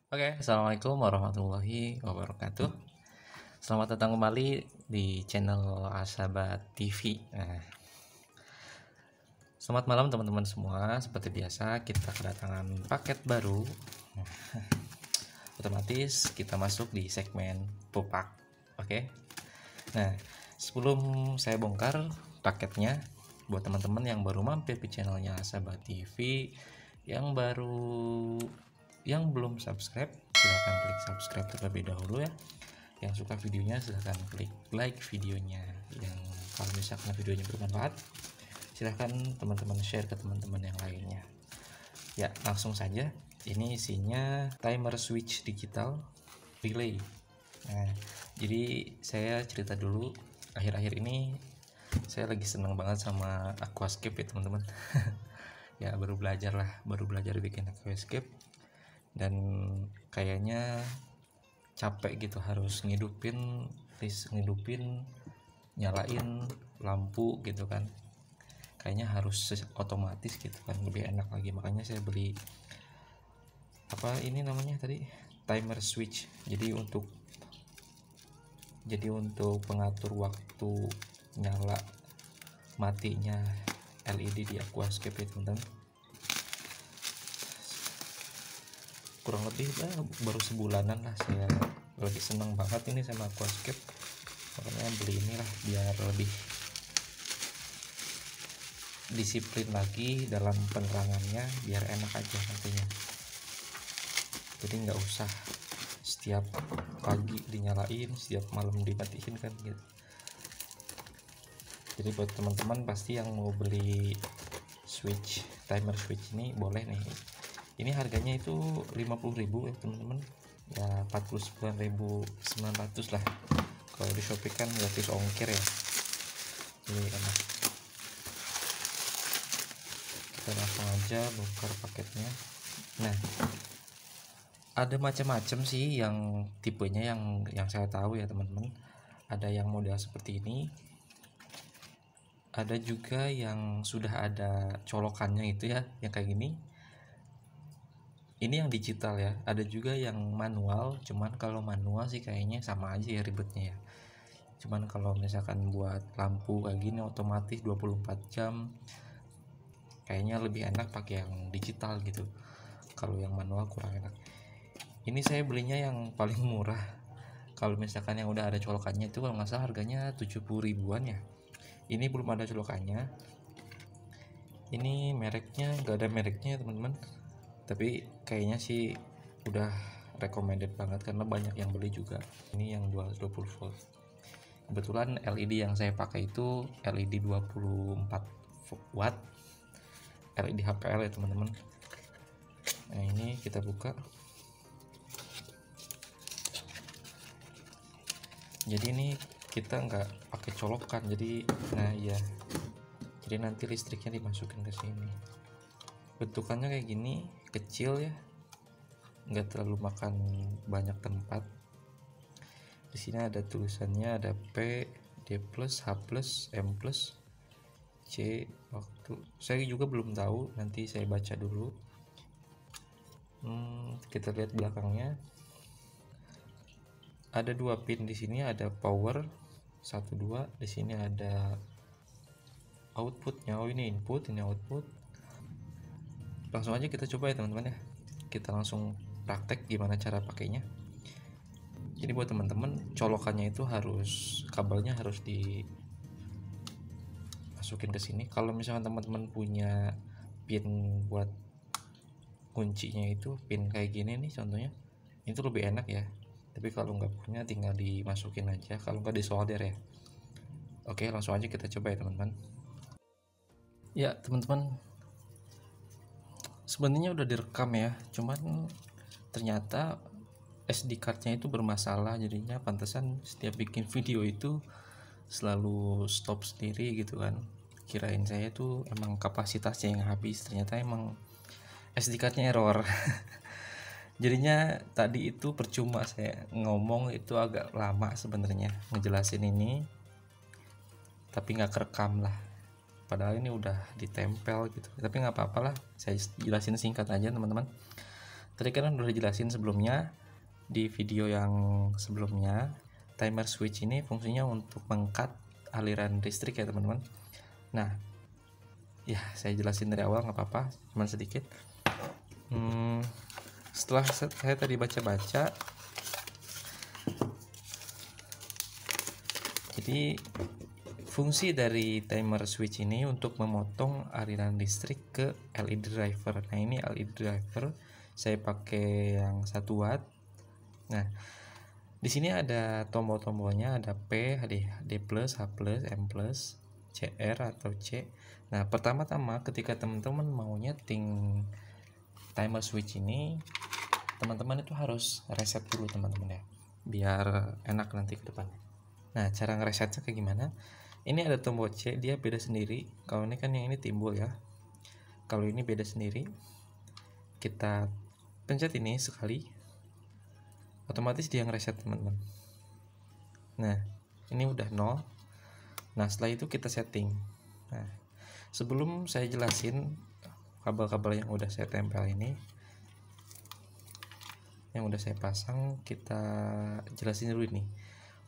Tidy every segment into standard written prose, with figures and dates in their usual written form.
Oke, assalamualaikum warahmatullahi wabarakatuh. Selamat datang kembali di channel Asabat TV. Selamat malam teman-teman semua. Seperti biasa, kita kedatangan paket baru. Otomatis kita masuk di segmen Pupak. Oke. Nah, sebelum saya bongkar paketnya, buat teman-teman yang baru mampir ke channelnya Asabat TV, yang belum subscribe, silahkan klik subscribe terlebih dahulu ya. Yang suka videonya silahkan klik like videonya. Yang kalau misalkan videonya bermanfaat, silahkan teman-teman share ke teman-teman yang lainnya. Ya, langsung saja. Ini isinya timer switch digital relay. Nah, jadi saya cerita dulu, akhir-akhir ini saya lagi seneng banget sama aquascape ya teman-teman. Ya baru belajar bikin aquascape, dan kayaknya capek gitu harus ngidupin nyalain lampu gitu kan, kayaknya harus otomatis gitu kan, lebih enak lagi. Makanya saya beli apa ini namanya tadi, timer switch. Jadi untuk pengatur waktu nyala matinya LED di aquascape ya teman-teman. Kurang lebih baru sebulanan lah saya lagi seneng banget ini sama aquascape, makanya beli inilah biar lebih disiplin lagi dalam penerangannya, biar enak aja nantinya. Jadi nggak usah setiap pagi dinyalain, setiap malam dimatiin kan gitu. Jadi buat teman-teman pasti yang mau beli timer switch ini boleh nih. Ini harganya itu 50.000 ya teman-teman, ya 49.900 lah. Kalau di Shopee kan gratis ongkir ya. Ini enak. Kita langsung aja bongkar paketnya. Nah, ada macam-macam sih yang tipenya yang saya tahu ya teman-teman. Ada yang model seperti ini, ada juga yang sudah ada colokannya itu ya, yang kayak gini. Ini yang digital ya. Ada juga yang manual, cuman kalau manual sih kayaknya sama aja ya ribetnya ya. Cuman kalau misalkan buat lampu kayak gini otomatis 24 jam, kayaknya lebih enak pakai yang digital gitu. Kalau yang manual kurang enak. Ini saya belinya yang paling murah. Kalau misalkan yang udah ada colokannya itu kalau nggak salah harganya 70 ribuan ya. Ini belum ada colokannya. Ini mereknya nggak ada mereknya teman-teman, tapi kayaknya sih udah recommended banget karena banyak yang beli juga. Ini yang 220 volt. Kebetulan LED yang saya pakai itu LED 24 watt, LED HPL ya teman-teman. Nah, ini kita buka. Jadi ini kita nggak pakai colokan, jadi jadi nanti listriknya dimasukin ke sini. Bentukannya kayak gini, kecil ya, nggak terlalu makan banyak tempat. Di sini ada tulisannya, ada P, D+, H+, M+, C. Waktu saya juga belum tahu, nanti saya baca dulu. Kita lihat belakangnya. Ada 2 pin di sini, ada power 1 2, di sini ada outputnya. Oh, ini input, ini output. Langsung aja kita coba ya teman-teman ya. Kita langsung praktek gimana cara pakainya. Jadi buat teman-teman, colokannya itu kabelnya harus dimasukin ke sini. Kalau misalkan teman-teman punya pin buat kuncinya itu pin kayak gini nih contohnya, itu lebih enak ya. Tapi kalau nggak punya tinggal dimasukin aja, kalau nggak disolder ya. Oke, langsung aja kita coba ya teman-teman. Ya teman-teman, sebenarnya udah direkam ya, cuman ternyata SD cardnya itu bermasalah, jadinya pantesan setiap bikin video itu selalu stop sendiri gitu kan. Kirain saya tuh emang kapasitasnya yang habis, ternyata emang SD cardnya error. Jadinya tadi itu percuma saya ngomong, itu agak lama sebenarnya ngejelasin ini, tapi nggak kerekam lah, padahal ini udah ditempel gitu. Tapi nggak apa-apa lah, saya jelasin singkat aja teman-teman. Tadi kan udah dijelasin sebelumnya di video yang sebelumnya, timer switch ini fungsinya untuk mengkat aliran listrik ya teman-teman. Nah, ya saya jelasin dari awal nggak apa-apa, cuma sedikit. Setelah saya tadi baca-baca, jadi fungsi dari timer switch ini untuk memotong aliran listrik ke LED driver. Nah, ini LED driver saya pakai yang 1 watt. Nah, di sini ada tombol-tombolnya, ada P, D+, H+, M+, CR atau C. Nah, pertama-tama ketika teman-teman mau nyeting timer switch ini, teman-teman itu harus reset dulu teman-teman ya, biar enak nanti ke depannya. Nah, cara ngeresetnya kayak gimana? Ini ada tombol C, dia beda sendiri. Kalau ini kan yang ini timbul ya. Kalau ini beda sendiri. Kita pencet ini sekali, otomatis dia ngereset teman-teman. Nah, ini udah 0. Nah, setelah itu kita setting. Nah, sebelum saya jelasin kabel-kabel yang udah saya tempel ini, yang udah saya pasang, kita jelasin dulu ini.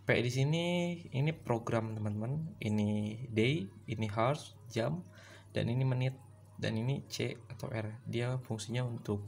P di sini ini program teman-teman, ini day, ini hours, jam, dan ini menit, dan ini C atau R. Dia fungsinya untuk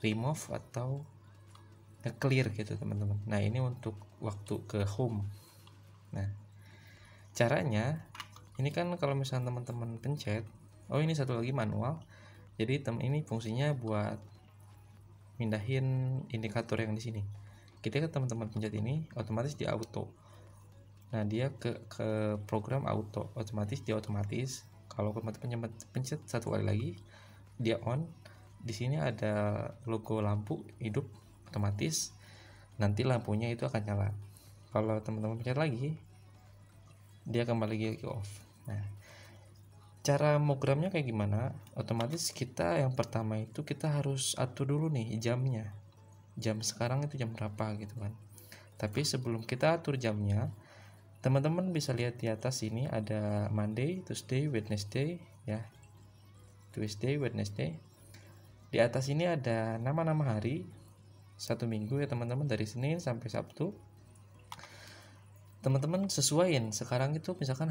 remove atau clear gitu teman-teman. Nah, ini untuk waktu ke home. Nah, caranya ini kan kalau misalnya teman-teman pencet, oh ini satu lagi manual. Jadi ini fungsinya buat mindahin indikator yang di sini. Ketika teman-teman pencet ini, otomatis dia auto. Nah, dia ke program auto, otomatis dia otomatis. Kalau teman-teman pencet satu kali lagi, dia on. Di sini ada logo lampu hidup otomatis. Nanti lampunya itu akan nyala. Kalau teman-teman pencet lagi, dia kembali lagi ke off. Nah, cara programnya kayak gimana? Otomatis kita yang pertama itu kita harus atur dulu nih jamnya. Jam sekarang itu jam berapa gitu kan. Tapi sebelum kita atur jamnya, teman-teman bisa lihat di atas ini ada Monday, Tuesday, Wednesday ya. Tuesday, Wednesday. Di atas ini ada nama-nama hari 1 minggu ya teman-teman, dari Senin sampai Sabtu. Teman-teman sesuaiin. Sekarang itu misalkan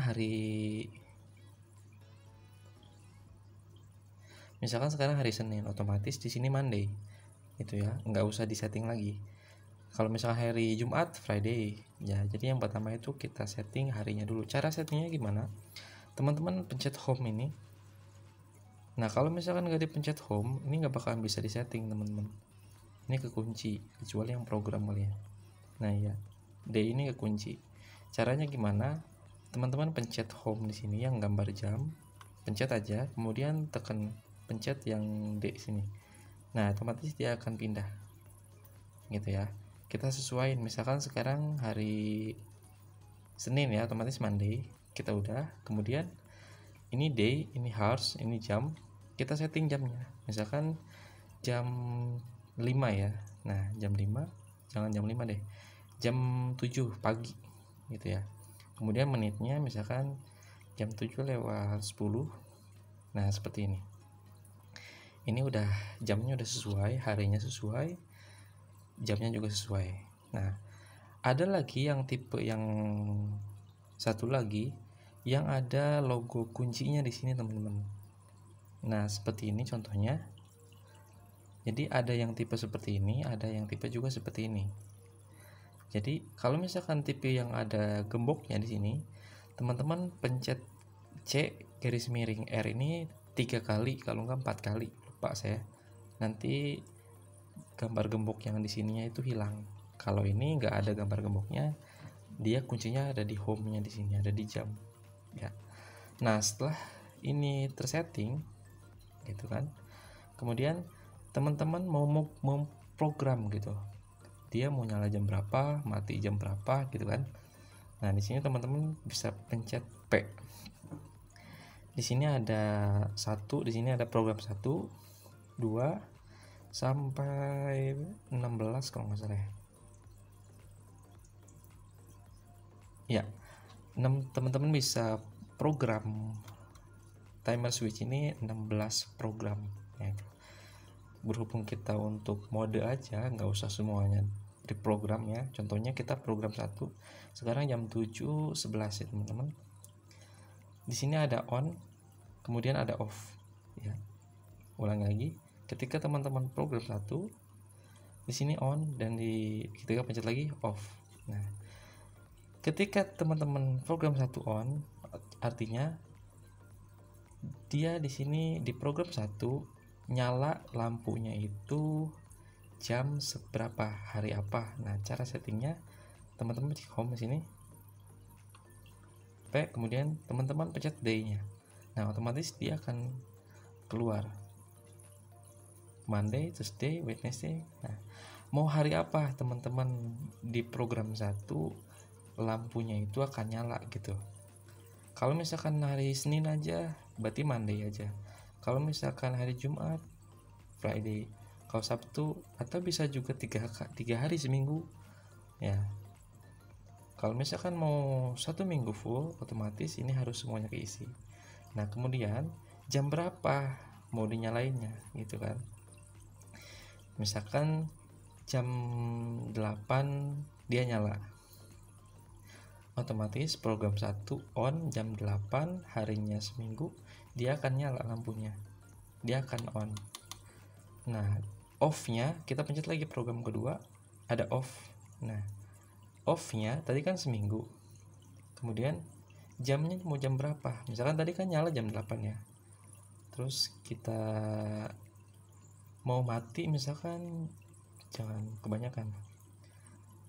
sekarang hari Senin, otomatis di sini Monday gitu ya, nggak usah disetting lagi. Kalau misalkan hari Jumat, Friday ya. Jadi yang pertama itu kita setting harinya dulu. Cara settingnya gimana? Teman-teman pencet home ini. Nah, kalau misalkan nggak dipencet home, ini nggak bakalan bisa disetting teman-teman. Ini kekunci, kecuali yang program kali ya. Nah ya, D ini kekunci. Caranya gimana? Teman-teman pencet home di sini yang gambar jam, pencet aja, kemudian tekan pencet yang D sini. Nah, otomatis dia akan pindah gitu ya. Kita sesuaiin, misalkan sekarang hari Senin ya, otomatis Monday kita udah. Kemudian ini day, ini hours, ini jam, kita setting jamnya. Misalkan jam 5 ya. Nah, jam 5, jangan jam 5 deh, jam 7 pagi gitu ya. Kemudian menitnya misalkan jam 7:10. Nah, seperti ini. Ini udah jamnya udah sesuai, harinya sesuai, jamnya juga sesuai. Nah, ada lagi yang tipe yang satu lagi yang ada logo kuncinya di sini teman-teman. Nah, seperti ini contohnya. Jadi ada yang tipe seperti ini, ada yang tipe juga seperti ini. Jadi kalau misalkan tipe yang ada gemboknya di sini, teman-teman pencet C garis miring R ini 3 kali, kalau enggak 4 kali, lupa saya. Nanti gambar gembok yang di sininya itu hilang. Kalau ini enggak ada gambar gemboknya, dia kuncinya ada di home-nya di sini, ada di jam. Ya. Nah, setelah ini tersetting gitu kan. Kemudian teman-teman mau program gitu. Dia mau nyala jam berapa, mati jam berapa gitu kan. Nah, di sini teman-teman bisa pencet P. Di sini ada 1, di sini ada program 1, 2 sampai 16 kalau nggak salah ya. Ya, teman-teman bisa program timer switch ini 16 program ya. berhubung kita untuk mode aja, nggak usah semuanya di program ya. Contohnya kita program 1 sekarang jam 7.11 ya teman-teman. Di sini ada on, kemudian ada off ya. Ulang lagi, ketika teman-teman program 1 di sini on, dan ketika pencet lagi off. Nah, ketika teman-teman program 1 on, artinya dia di sini di program 1 nyala lampunya itu jam seberapa, hari apa. Nah, cara settingnya teman-teman di home sini, kemudian teman-teman pencet day-nya. Nah, otomatis dia akan keluar Monday, Tuesday, Wednesday. Nah, mau hari apa teman-teman di program 1 lampunya itu akan nyala gitu. Kalau misalkan hari Senin aja, berarti Monday aja. Kalau misalkan hari Jumat, Friday. Kalau Sabtu, atau bisa juga 3 hari seminggu ya. Kalau misalkan mau 1 minggu full, otomatis ini harus semuanya keisi. Nah, kemudian jam berapa mau dinyalainnya gitu kan. Misalkan jam 8 dia nyala, otomatis program 1 on jam 8, harinya seminggu, dia akan nyala lampunya, dia akan on. Nah, off-nya kita pencet lagi program kedua, ada off. Nah, off-nya tadi kan seminggu, kemudian jamnya mau jam berapa, misalkan tadi kan nyala jam 8 ya, terus kita mau mati, misalkan jangan kebanyakan,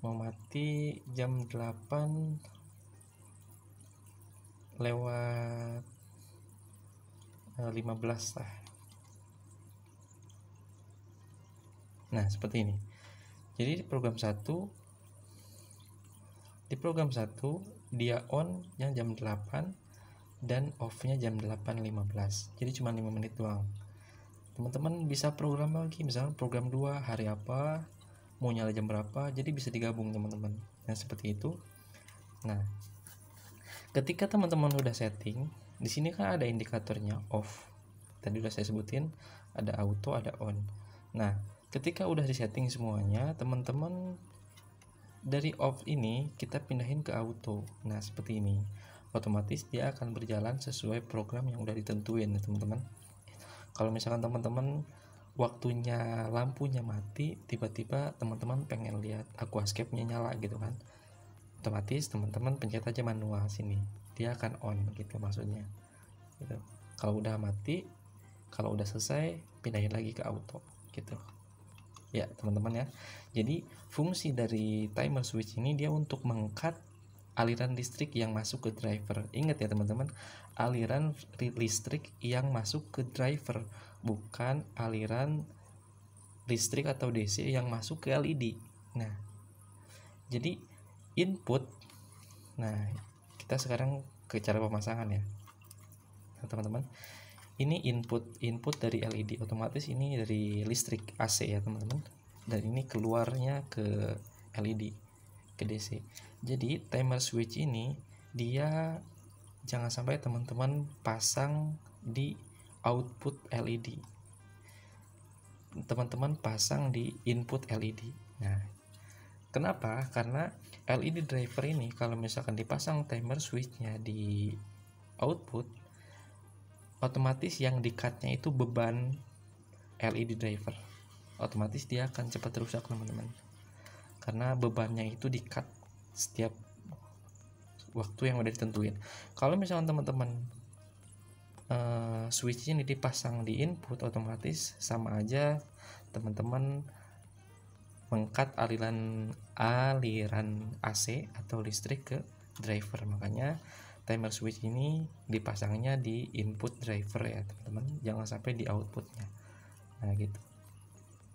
mau mati jam 8 lewat 15 lah. Nah, seperti ini. Jadi di program 1 dia on jam 8 dan off-nya jam 8.15. Jadi cuma 5 menit doang. Teman-teman bisa program lagi, misalnya program 2 hari apa, mau nyala jam berapa, jadi bisa digabung teman-teman. Nah, seperti itu. Nah, ketika teman-teman udah setting, di sini kan ada indikatornya off. Tadi udah saya sebutin, ada auto, ada on. Nah, ketika udah disetting semuanya, teman-teman dari off ini kita pindahin ke auto. Nah, seperti ini. Otomatis dia akan berjalan sesuai program yang udah ditentuin ya teman-teman. Kalau misalkan teman-teman waktunya lampunya mati, tiba-tiba teman-teman pengen lihat aquascape-nya nyala gitu kan, otomatis teman-teman pencet aja manual sini, dia akan on gitu maksudnya gitu. Kalau udah mati, kalau udah selesai, pindahin lagi ke auto gitu ya teman-teman ya. Jadi fungsi dari timer switch ini dia untuk mengcut aliran listrik yang masuk ke driver. Ingat ya teman-teman, aliran listrik yang masuk ke driver, bukan aliran listrik atau DC yang masuk ke LED. Nah, jadi input. Nah, kita sekarang ke cara pemasangan ya. Nah, teman-teman, ini input dari LED, otomatis ini dari listrik AC ya teman-teman, dan ini keluarnya ke LED, ke DC. Jadi timer switch ini dia jangan sampai teman-teman pasang di output LED, teman-teman pasang di input LED. Nah, kenapa? Karena LED driver ini kalau misalkan dipasang timer switchnya di output, otomatis yang di-cut-nya itu beban LED driver, otomatis dia akan cepat rusak teman-teman, karena bebannya itu di-cut setiap waktu yang udah ditentuin. Kalau misalkan teman-teman switchnya ini dipasang di input, otomatis sama aja teman-teman mengcut aliran AC atau listrik ke driver. Makanya timer switch ini dipasangnya di input driver ya teman-teman, jangan sampai di outputnya. Nah gitu.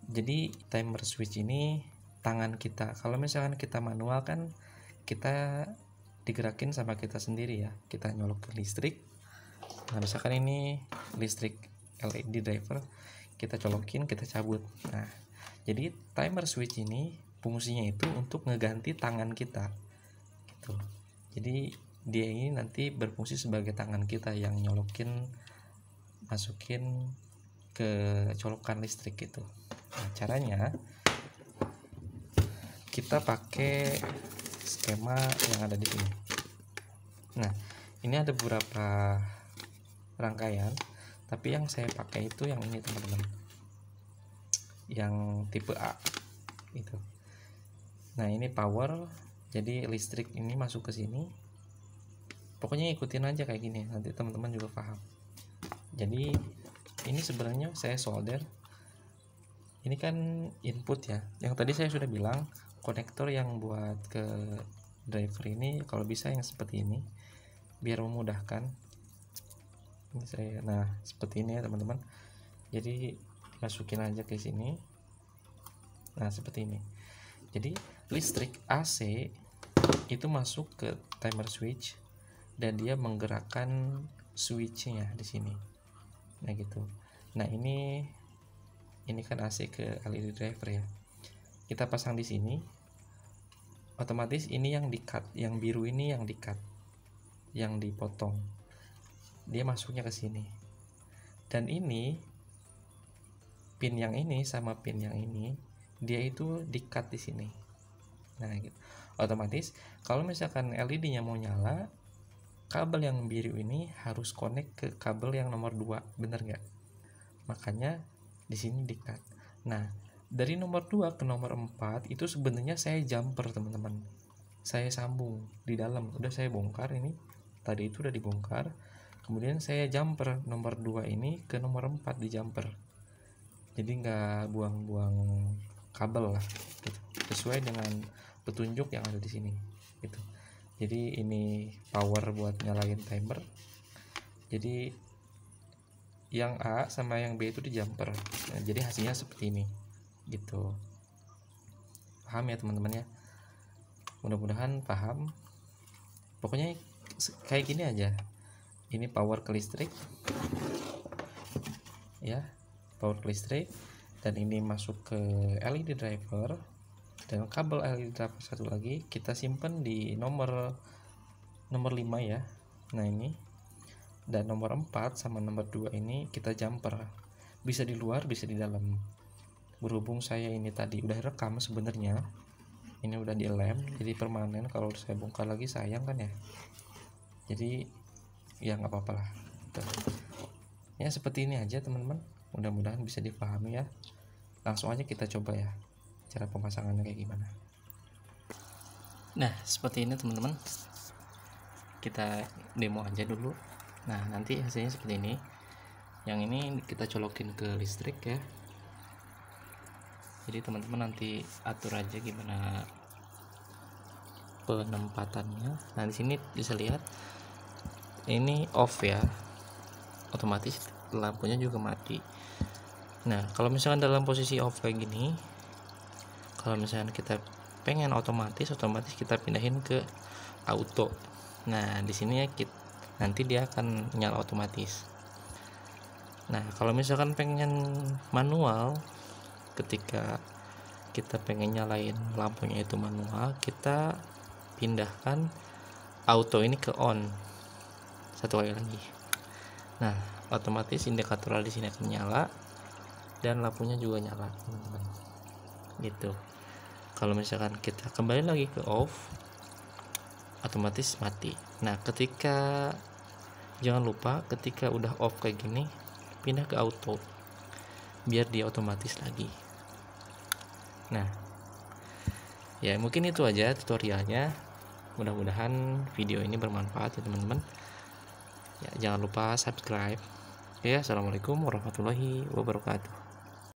Jadi timer switch ini tangan kita, kalau misalkan kita manual kan kita digerakin sama kita sendiri ya, kita nyolok ke listrik. Nah misalkan ini listrik LED driver, kita colokin, kita cabut. Nah, jadi timer switch ini fungsinya itu untuk ngeganti tangan kita gitu. Jadi dia ini nanti berfungsi sebagai tangan kita yang nyolokin, masukin ke colokan listrik gitu. Nah, caranya kita pakai skema yang ada di sini. Nah, ini ada beberapa rangkaian, tapi yang saya pakai itu yang ini teman-teman, yang tipe A itu. Nah, ini power, jadi listrik ini masuk ke sini. Pokoknya ikutin aja kayak gini, nanti teman-teman juga paham. Jadi ini sebenarnya saya solder. Ini kan input ya. Yang tadi saya sudah bilang konektor yang buat ke driver ini kalau bisa yang seperti ini biar memudahkan. Ini saya, nah seperti ini ya teman-teman. Jadi masukin aja ke sini. Nah seperti ini. Jadi listrik AC itu masuk ke timer switch dan dia menggerakkan switchnya di sini. Nah gitu. Nah ini kan AC ke LED driver ya. Kita pasang di sini. Otomatis ini yang di-cut, yang biru ini yang di-cut, yang dipotong. Dia masuknya ke sini. Dan ini pin yang ini sama pin yang ini dia itu di-cut di sini. Nah, gitu. Otomatis kalau misalkan LED-nya mau nyala, kabel yang biru ini harus connect ke kabel yang nomor 2, bener nggak? Makanya di sini di-cut. Nah, dari nomor 2 ke nomor 4 itu sebenarnya saya jumper teman-teman. Saya sambung di dalam, udah saya bongkar ini. Tadi itu udah dibongkar. Kemudian saya jumper nomor 2 ini ke nomor 4 di jumper. Jadi nggak buang-buang kabel lah gitu. Sesuai dengan petunjuk yang ada di sini gitu. Jadi ini power buat nyalain timer. Jadi yang A sama yang B itu di jumper. Nah, jadi hasilnya seperti ini gitu. Paham ya teman-teman ya? Mudah-mudahan paham. Pokoknya kayak gini aja. Ini power ke listrik ya, power ke listrik, dan ini masuk ke LED driver, dan kabel LED driver satu lagi kita simpan di nomor 5 ya. Nah ini, dan nomor 4 sama nomor 2 ini kita jumper, bisa di luar bisa di dalam. Berhubung saya ini tadi udah rekam sebenarnya, ini udah dilem jadi permanen, kalau saya bongkar lagi sayang kan ya. Jadi ya nggak apa-apa lah gitu. Ya seperti ini aja teman-teman, mudah-mudahan bisa dipahami ya. Langsung aja kita coba ya cara pemasangannya kayak gimana. Nah seperti ini teman-teman, kita demo aja dulu. Nah nanti hasilnya seperti ini. Yang ini kita colokin ke listrik ya. Jadi teman-teman nanti atur aja gimana penempatannya. Nah di sini bisa lihat ini off ya, otomatis lampunya juga mati. Nah kalau misalkan dalam posisi off kayak gini, kalau misalkan kita pengen otomatis kita pindahin ke auto. Nah di sini ya nanti dia akan nyala otomatis. Nah kalau misalkan pengen manual, ketika kita pengen nyalain lampunya itu manual, kita pindahkan auto ini ke on satu kali lagi. Nah otomatis indikator di sini akan nyala dan lampunya juga nyala teman-teman gitu. Kalau misalkan kita kembali lagi ke off, otomatis mati. Nah ketika, jangan lupa ketika udah off kayak gini, pindah ke auto biar dia otomatis lagi. Nah ya mungkin itu aja tutorialnya. Mudah-mudahan video ini bermanfaat ya teman-teman ya. Jangan lupa subscribe ya. Assalamualaikum warahmatullahi wabarakatuh.